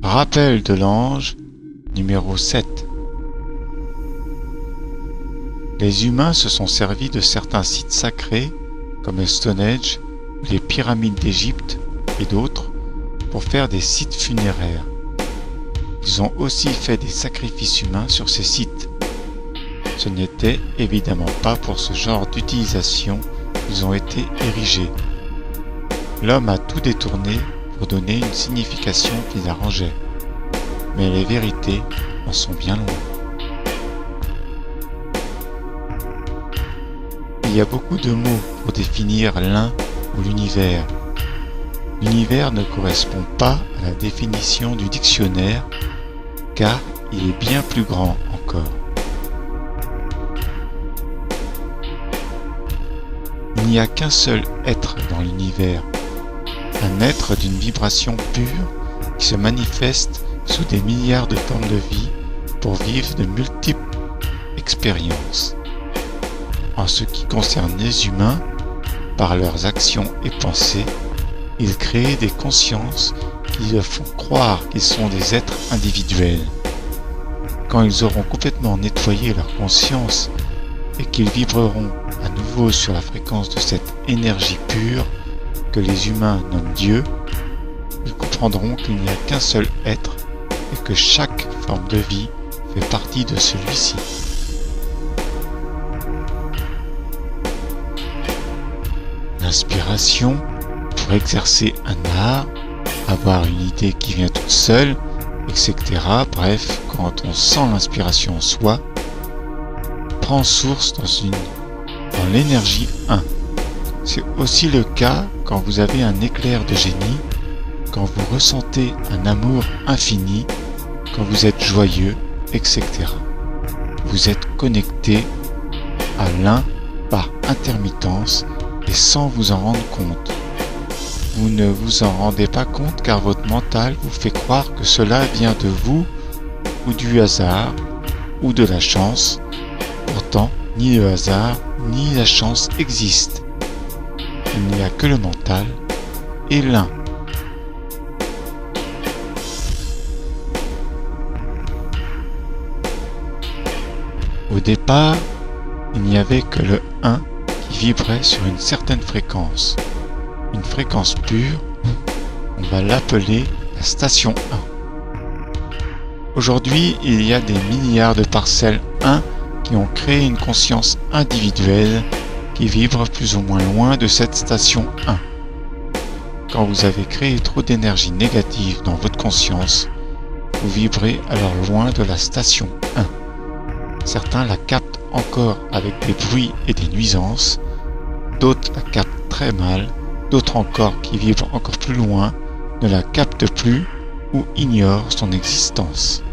Rappel de l'ange numéro 7. Les humains se sont servis de certains sites sacrés comme Stonehenge, les pyramides d'Égypte et d'autres pour faire des sites funéraires. Ils ont aussi fait des sacrifices humains sur ces sites. Ce n'était évidemment pas pour ce genre d'utilisation qu'ils ont été érigés. L'homme a tout détourné pour donner une signification qui l'arrangeait. Mais les vérités en sont bien loin. Il y a beaucoup de mots pour définir l'un ou l'univers. L'univers ne correspond pas à la définition du dictionnaire, car il est bien plus grand encore. Il n'y a qu'un seul être dans l'univers, un être d'une vibration pure qui se manifeste sous des milliards de formes de vie pour vivre de multiples expériences. En ce qui concerne les humains, par leurs actions et pensées, ils créent des consciences qui leur font croire qu'ils sont des êtres individuels. Quand ils auront complètement nettoyé leur conscience et qu'ils vibreront à nouveau sur la fréquence de cette énergie pure que les humains nomment Dieu, ils comprendront qu'il n'y a qu'un seul être et que chaque forme de vie fait partie de celui-ci. L'inspiration pour exercer un art, avoir une idée qui vient toute seule, etc. Bref, quand on sent l'inspiration en soi, prend source dans l'énergie 1. C'est aussi le cas quand vous avez un éclair de génie, quand vous ressentez un amour infini, quand vous êtes joyeux, etc. Vous êtes connecté à l'un par intermittence et sans vous en rendre compte. Vous ne vous en rendez pas compte car votre mental vous fait croire que cela vient de vous ou du hasard ou de la chance. Pourtant, ni le hasard ni la chance existent. Il n'y a que le mental et l'un. Au départ, il n'y avait que le 1 qui vibrait sur une certaine fréquence. Une fréquence pure, on va l'appeler la station 1. Aujourd'hui, il y a des milliards de parcelles 1 qui ont créé une conscience individuelle qui vibre plus ou moins loin de cette station 1. Quand vous avez créé trop d'énergie négative dans votre conscience, vous vibrez alors loin de la station 1. Certains la captent encore avec des bruits et des nuisances, d'autres la captent très mal, d'autres encore qui vibrent encore plus loin ne la captent plus ou ignorent son existence.